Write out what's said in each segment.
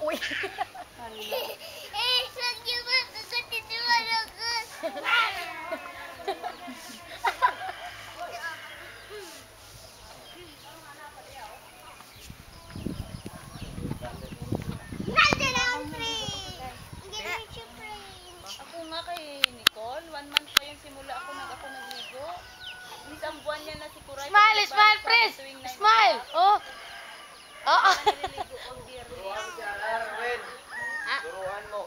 Uy. Sakit ba? Katitiwan ako. Nandiyan ang frame. Hindi na siya frame. Ako nga kay Nicole, 1 month pa yung simula ako nagligo. Isang buwan yan na si Kuray. Smile, smile, Pris. Smile. Oh. Oo. Naliligo ko biyernes. Turuan mo.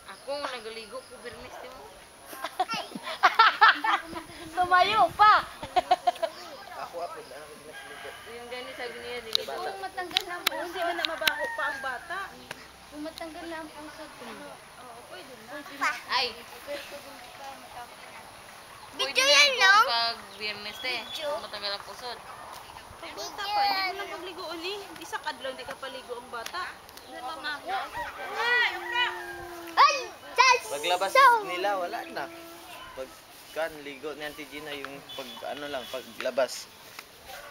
Ako nagligo ko birnis di mo. Tumayo pa. Ako apod na ako ginasligo. Yung gani sabi niya dili. Kung matanggal na ang puso, hindi man na mabaho pa ang bata. Kung matanggal na ang puso ko. Oo, pwede na. Ay, Video yan lang. pag birnis te. Matagal ang pusod. Bata pa, hindi mo na pagligoon eh. Isa kadlaw, hindi ka paligo ang bata. Ay! Sas! Paglabas nila, wala na. Pagkan, ligo ni Auntie Gina yung pag ano lang, paglabas.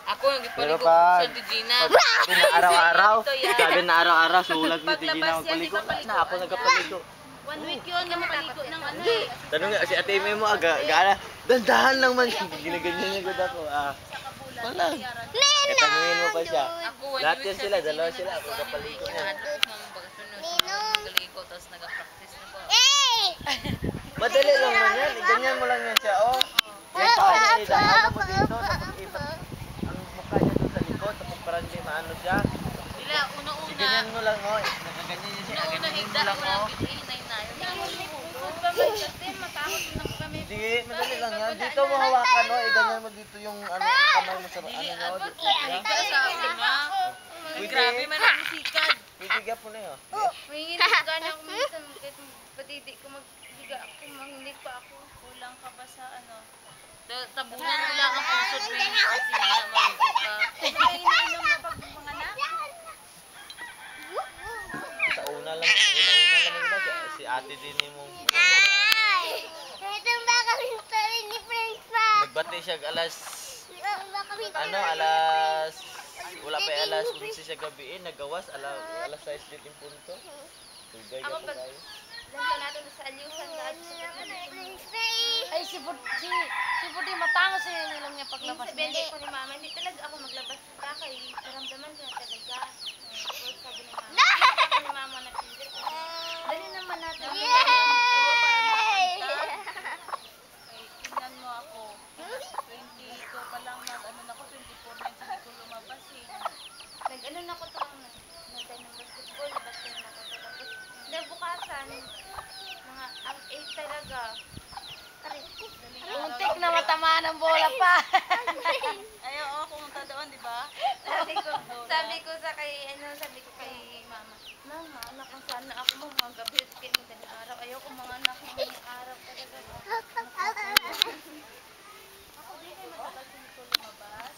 Ako Pero nagipaligo pag sa Gina. sabi na araw-araw, Ito yan. sabi na araw-araw, sulag ni Auntie Gina Paglabas yan, magpaligo. di ba Na ako nagpaligo. 1 week yun, ka mapaligo ng ano eh. Tanong nga, si Ate May mo, gaana, dandahan lang man, ginaganyan niya gud ako. Wala. Tanungin mo pa siya. Ako Lahat yan sila, dalawa sila, ako kapaligo mo. Nagaligo tapos nag-practice na ko. Eh! Madali lang man yan, ganyan mo lang yan siya, oh. Yan pa niya, idaan mo dito, tapos ipat ang mukha niya doon sa likod, tapos parang di maano siya. Sila, una-una. Ganyan mo lang, oh. Nakaganyan niya siya, Una-una ganyan mo higda lang, ko lang oh. pinahinay na. Hindi, madali lang yan. Dito mo hawakan, oh. Ganyan mo dito yung ano, kamay mo sa ano niya, oh. Dito niya. Higda sa una. Grabe man ang musikad. Pwede po na yun. Mahingin ko gana ako minsan kahit patiti ko maghiga ako, manginig pa ako. Kulang ka ba sa ano? Tabunan mo lang ang pusod mo yung kasi na maligo ka. Ano yung iniinom na pag panganak? Sa una lang nila, si ate din yung Ay! Ito ba kami story ni Prince pa? nagbati siya alas, Ito ba kami ano, alas, wala pa alas 11 siya gabi, nagawas, alas 6 din yung punto. Tugay ka pa tayo. Dito natin sa alyusan na Ay, si Puti matangos yung nilang niya paglabas sabihin niya. ko ni mama, hindi talaga ako maglabas ka kay karamdaman ka talaga. Tapos sabi ni mama, sabi ni mama na tigil. Dali naman natin. Yay! Tingnan mo ako. 22 pa lang ano na ako, 24 na hindi ko lumabas eh. Nag-ano na ako to ang nag-time ng basketball, basketball na ako. Tapos nagbukasan, mga ang 8 talaga. Muntik na matamaan ng bola pa. Ayaw ako pumunta doon, di ba? sabi ko sa kay mama, mama, anak kung saan na ako mga gabi, kaya madaling araw. Ayaw ko mga anak ng araw talaga. Ako di kayo matagal sinito lumabas.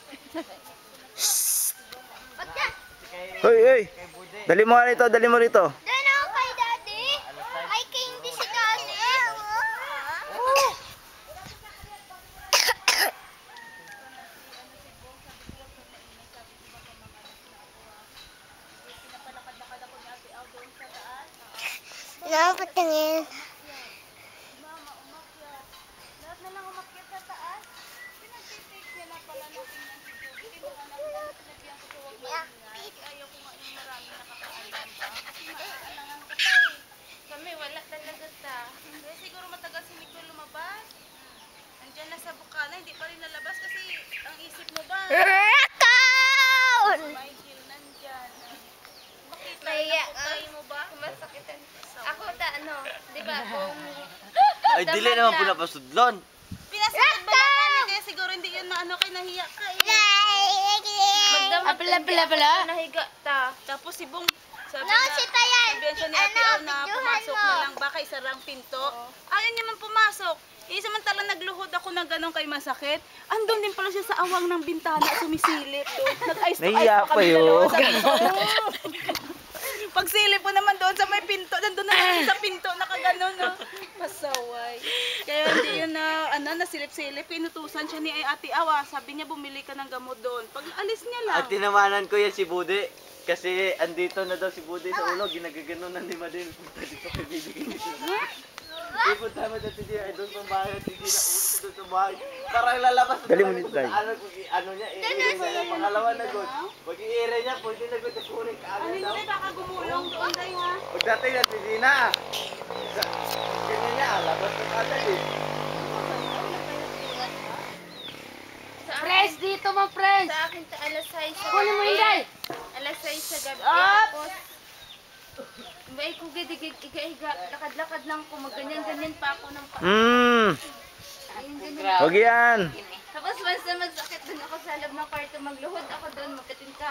Hoy, hoy! Dali mo rito, dali mo rito. Doon ako kay Daddy. Ay, kay hindi si Daddy. Nakapatingin. Lahat na lang umakyat sa taas. Pinag-take niya na pala ng tingnan si Joby. Pinag-pinagyan ko sa wag maingay. Ayaw ko nga yung marami nakakaalam ba. Kasi maaalangan ko pa eh. Kami wala talaga ta. Kaya siguro matagal si Nicole lumabas. Nandiyan na sa bukana, hindi pa rin nalabas kasi ang isip mo ba? Rakaon! Michael nandyan. Makita Naiya na tayo mo ba? Masakitan. Ako di ba kung Ay, dili naman po napasudlon. pinasakit ba lang kaya siguro hindi yun na ano kay nahiya ka eh. Magdamag Pala. nahiga ta. Tapos si Bong sabi No, si Tayan. sabihan siya ni Ate Al na pumasok na lang baka isarang pinto. Ayaw niya man pumasok. Samantala nagluhod ako ng ganun kay masakit. Andun din pala siya sa awang ng bintana sumisilip doon. Nag-ice to ice Nahiya pa kami pa dalawa yun. sa pinto. Pagsilip ko naman doon sa may pinto, nandun na naman sa pinto, nakaganon, no? Pasaway. Kaya hindi yun na, nasilip-silip, pinutusan siya ni Ate Awa. Sabi niya, bumili ka ng gamot doon. Pag alis niya lang. At tinamanan ko yan si Bude. Kasi andito na daw si Buday sa ulo, ginagaganon na ni Madel. Punta dito kay bibigyan dito. Punta mo dito siya, ay doon sa bahay, hindi na uwi doon sa bahay. Parang lalabas Dali mo nito, Day. Ano niya, i-ire niya, pangalawa na good. Pag i-ire niya, pwede na good, kunin ka agad daw. Baka gumulong doon tayo ha. Pagdating na si Gina, ganyan niya, labas na agad eh. Friends, dito mga friends. Sa akin, alas 6 sa Kunin mo Inday. Alas 6 sa gabi. Up! Tapos, may kugidigig, iga-iga, lakad-lakad lang ko, magganyan-ganyan pa ako ng pa. Ganyan-ganyan. Huwag yan. Tapos once na magsakit, dun ako sa loob ng kwarto, magluhod ako doon, magkatinta.